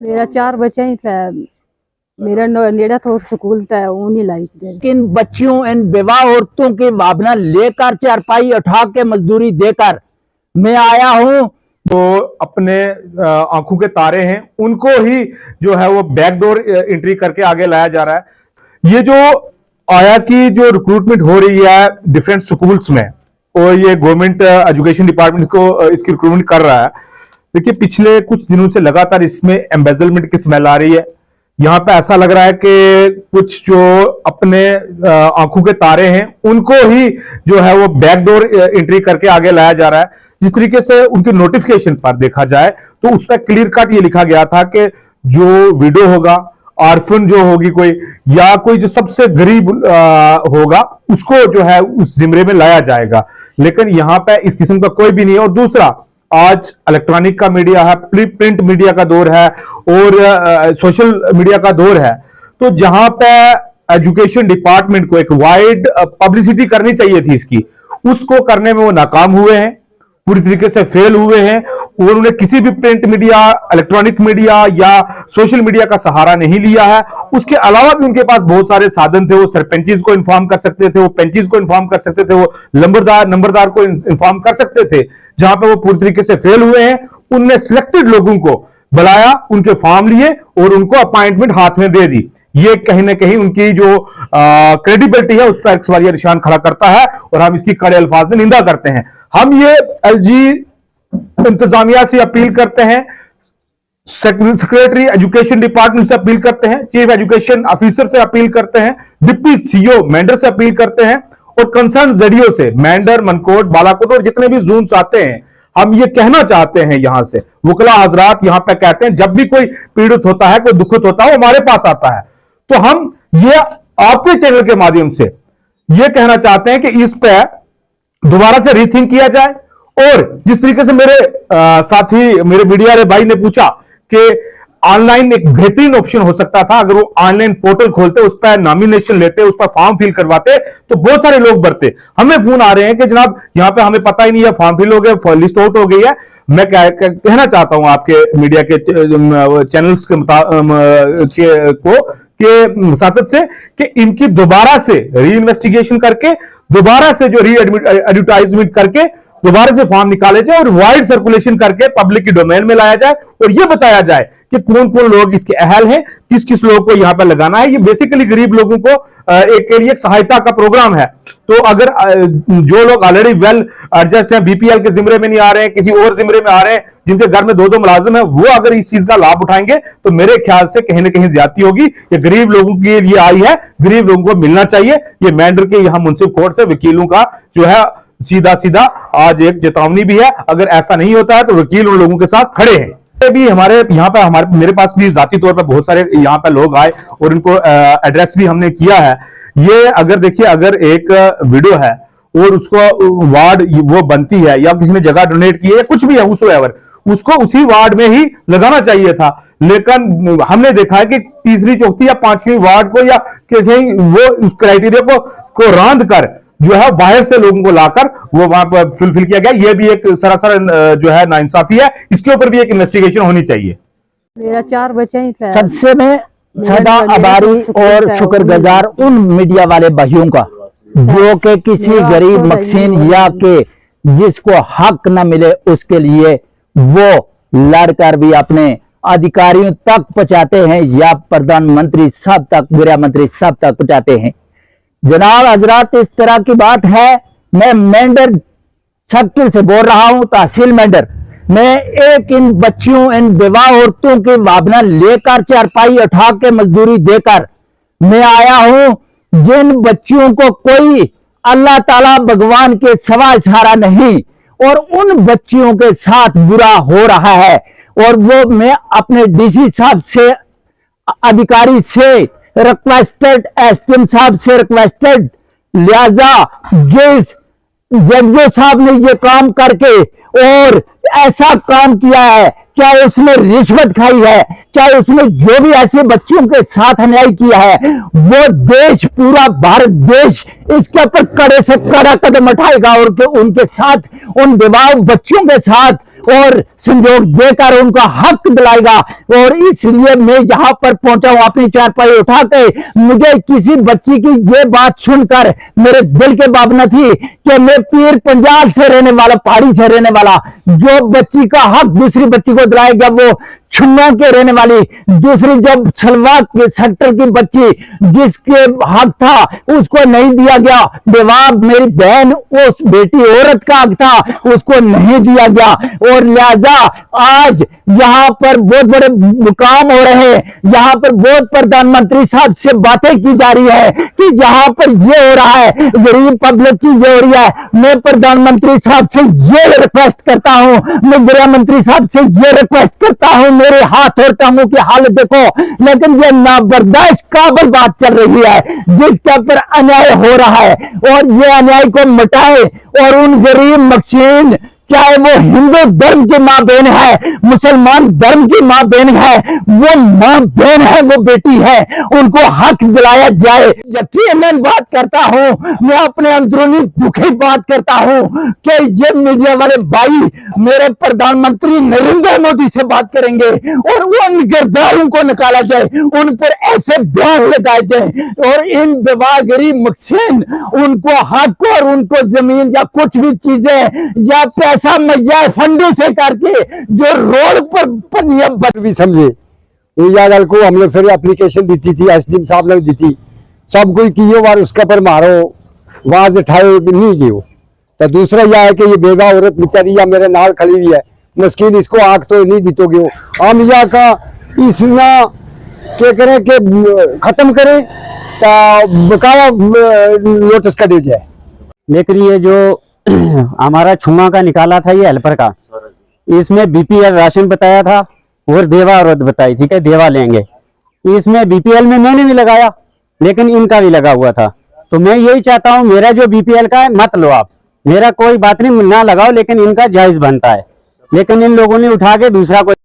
मेरा 4 बच्चा ही था। मेरा नेड़ा तो स्कूल था, वो नहीं लाई थी। इन बच्चियों इन विवाह औरतों की भावना लेकर चारपाई उठा के मजदूरी देकर मैं आया हूं। तो अपने आंखों के तारे हैं, उनको ही जो है वो बैकडोर एंट्री करके आगे लाया जा रहा है। ये जो आया कि जो रिक्रूटमेंट हो रही है डिफरेंट स्कूल्स में, और ये गवर्नमेंट एजुकेशन डिपार्टमेंट को इसकी रिक्रूटमेंट कर रहा है। देखिए, पिछले कुछ दिनों से लगातार इसमें एम्बेजलमेंट की स्मेल आ रही है। यहां पे ऐसा लग रहा है कि कुछ जो अपने आंखों के तारे हैं, उनको ही जो है वो बैकडोर एंट्री करके आगे लाया जा रहा है। जिस तरीके से उनकी नोटिफिकेशन पर देखा जाए तो उस पर क्लियर कट ये लिखा गया था कि जो विडो होगा, ऑर्फन जो होगी कोई, या कोई जो सबसे गरीब होगा, उसको जो है उस जिम्मे में लाया जाएगा। लेकिन यहां पे इस किस्म का कोई भी नहीं है। और दूसरा, आज इलेक्ट्रॉनिक का मीडिया है, प्रिंट मीडिया का दौर है और सोशल मीडिया का दौर है। तो जहां पे एजुकेशन डिपार्टमेंट को एक वाइड पब्लिसिटी करनी चाहिए थी इसकी, उसको करने में वो नाकाम हुए हैं, पूरी तरीके से फेल हुए हैं। और उन्होंने किसी भी प्रिंट मीडिया, इलेक्ट्रॉनिक मीडिया या सोशल मीडिया का सहारा नहीं लिया है। उसके अलावा भी उनके पास बहुत सारे साधन थे। वो सरपंचेस को इन्फॉर्म कर सकते थे, वो पेंचेस को इन्फॉर्म कर सकते थे, वो नंबरदार को इन्फॉर्म कर सकते थे। जहां पे वो पूरी तरीके से फेल हुए हैं, उनने सिलेक्टेड लोगों को बुलाया, उनके फॉर्म लिए और उनको अपॉइंटमेंट हाथ में दे दी। ये कहीं ना कहीं उनकी जो क्रेडिबिलिटी है उस पर एक सवालिया निशान खड़ा करता है, और हम इसकी कड़े अल्फाज में निंदा करते हैं। हम ये एलजी इंतजामिया से अपील करते हैं, सेक्रेटरी एजुकेशन डिपार्टमेंट से अपील करते हैं, चीफ एजुकेशन ऑफिसर से अपील करते हैं, डिप्टी सीईओ मेंढर से अपील करते हैं, और कंसर्न जेडीओ से, मेंढर, मनकोट, बालाकोट और जितने भी जोन्स आते हैं, हम ये कहना चाहते हैं यहां से, वकला हजरात यहां पे कहते हैं, जब भी कोई पीड़ित होता है, कोई दुखित होता है, वो हमारे पास आता है। तो हम ये आपके चैनल के माध्यम से ये कहना चाहते हैं कि इस पे दोबारा से रीथिंक किया जाए। और जिस तरीके से मेरे साथी, मेरे मीडिया वाले भाई ने पूछा कि ऑनलाइन एक बेहतरीन ऑप्शन हो सकता था, अगर वो ऑनलाइन पोर्टल खोलते, उस पर नॉमिनेशन लेते, उस पर फॉर्म फिल करवाते, तो बहुत सारे लोग भरते। हमें फोन आ रहे हैं कि जनाब यहां पे हमें पता ही नहीं है, फॉर्म फिल हो गए, लिस्ट आउट हो गई है। मैं कहना चाहता हूं आपके मीडिया के चैनल्स के मुसाफिर से कि इनकी दोबारा से री इन्वेस्टिगेशन करके, दोबारा से जो री एडवर्टाइजमेंट करके दोबारा से फॉर्म निकाले जाए और वाइड सर्कुलेशन करके पब्लिक की डोमेन में लाया जाए, और यह बताया जाए कि कौन कौन लोग इसके अहल हैं, किस किस लोगों को यहां पर लगाना है। ये बेसिकली गरीब लोगों को एक सहायता का प्रोग्राम है। तो अगर जो लोग ऑलरेडी वेल एडजस्ट हैं, बीपीएल के जिम्मे में नहीं आ रहे हैं, किसी और जिम्मे में आ रहे हैं, जिनके घर में 2-2 मुलाजिम है, वो अगर इस चीज का लाभ उठाएंगे तो मेरे ख्याल से कहीं ना कहीं ज्यादती होगी। ये गरीब लोगों के लिए आई है, गरीब लोगों को मिलना चाहिए। ये मेंढर के यहां मुंसिफ कोर्ट से वकीलों का जो है सीधा सीधा आज एक चेतावनी भी है। अगर ऐसा नहीं होता है तो वकील उन लोगों के साथ खड़े हैं। भी हमारे यहाँ पे मेरे पास भी जाती तौर पर बहुत सारे यहाँ पे लोग आए और उनको एड्रेस भी हमने किया है। ये अगर देखिए, अगर एक विडो है और उसको वार्ड वो बनती है, या किसी ने जगह डोनेट की है, या कुछ भी है, उसको उसी वार्ड में ही लगाना चाहिए था। लेकिन हमने देखा है कि तीसरी, चौथी या पांचवी वार्ड को, या कहीं वो उस क्राइटेरिया को रांध कर जो है बाहर से लोगों को लाकर वो वहां पर फुलफिल किया गया। ये भी एक सरासर जो है नाइंसाफी है। इसके ऊपर भी एक इन्वेस्टिगेशन होनी चाहिए। मेरा 4 बच्चा ही था। सबसे मैं सदा आभारी और शुक्रगुजार उन मीडिया वाले भाइयों का जो कि किसी गरीब मकसीन या के जिसको हक न मिले उसके लिए वो लड़कर भी अपने अधिकारियों तक पहुंचाते हैं, या प्रधानमंत्री सब तक, गृह मंत्री सब तक पहुंचाते हैं। जनाब हजरात, इस तरह की बात है। मैं मेंढर शक्ल से बोल रहा हूं, तहसील मेंढर। मैं एक इन बच्चियों, इन विवाह औरतों की भावना लेकर चारपाई उठा के मजदूरी देकर मैं आया हूं, जिन बच्चियों को कोई अल्लाह ताला भगवान के सिवा सहारा नहीं, और उन बच्चियों के साथ बुरा हो रहा है। और वो मैं अपने डीसी साहब से, अधिकारी से रिक्वेस्टेड, एसडीएम साहब से रिक्वेस्टेड, लिहाजा जिस जजो साहब ने ये काम करके और ऐसा काम किया है, चाहे उसने रिश्वत खाई है, चाहे उसने जो भी ऐसे बच्चों के साथ अन्याय किया है, वो देश, पूरा भारत देश इसके ऊपर कड़े से कड़ा कदम उठाएगा, और उनके साथ, उन विवाह बच्चों के साथ और संजोग देकर उनका हक दिलाएगा। और इसलिए मैं यहाँ पर पहुंचा हूँ अपनी चारपाई उठा के। मुझे किसी बच्ची की ये बात सुनकर मेरे दिल के भावना थी कि मैं पीर पंजाल से रहने वाला, पहाड़ी से रहने वाला, जो बच्ची का हक दूसरी बच्ची को दिलाएगा वो छुन्नों के रहने वाली, दूसरी जब सलवा के सेक्टर की बच्ची जिसके हक था उसको नहीं दिया गया, बेवाब मेरी बहन उस बेटी औरत का हक था उसको नहीं दिया गया। और लिहाजा आज यहाँ पर बहुत बड़े मुकाम हो रहे हैं, यहाँ पर बहुत प्रधानमंत्री साहब से बातें की जा रही है कि यहाँ पर ये हो रहा है, गरीब पब्लिक की ये हो रही है। मैं प्रधानमंत्री साहब से ये रिक्वेस्ट करता हूँ, मैं गृह मंत्री साहब से ये रिक्वेस्ट करता हूँ, मेरे हाथ और टांगों की हालत देखो। लेकिन ये नाबर्दाश्त काबिल बात चल रही है जिसके ऊपर अन्याय हो रहा है, और ये अन्याय को मिटाए और उन गरीब मकसीन, चाहे वो हिंदू धर्म की माँ बहन है, मुसलमान धर्म की माँ बहन है, वो माँ बहन है, वो बेटी है, उनको हक दिलाया जाए। यकीनन बात करता हूँ, मैं अपने अंदरूनी दुखी बात करता हूँ कि ये मीडिया वाले भाई मेरे प्रधानमंत्री नरेंद्र मोदी से बात करेंगे और उन गिरदारों को निकाला जाए, उन पर ऐसे बयान लगाए जाए और इन बेवा गरीब मकसीन उनको हक और उनको जमीन या कुछ भी चीजें या पैसा मैया फंडों से करके जो रोड पर भी समझे। या गल को हमने फिर एप्लीकेशन दी थी, एसडीएम साहब ने दी थी, सब कोई कियो बार उसका पर मारो आवाज उठाए नहीं गयो। तो दूसरा यह है कि ये बेवा औरत बेचारी या मेरे नाल खड़ी हुई है, मुश्किल इसको आग तो नहीं दी तो गयो। हम या का इसना क्या करें कि खत्म करें तो बकाया नोटिस का दे जाए। लेकिन ये जो हमारा छुआ का निकाला था ये हेल्पर का, इसमें बीपीएल राशन बताया था और देवा औरत बताई थी कि देवा लेंगे। इसमें बीपीएल में मैंने भी लगाया लेकिन इनका भी लगा हुआ था। तो मैं यही चाहता हूँ मेरा जो बीपीएल का है मत लो आप, मेरा कोई बात नहीं ना लगाओ, लेकिन इनका जायज बनता है। लेकिन इन लोगों ने उठा के दूसरा को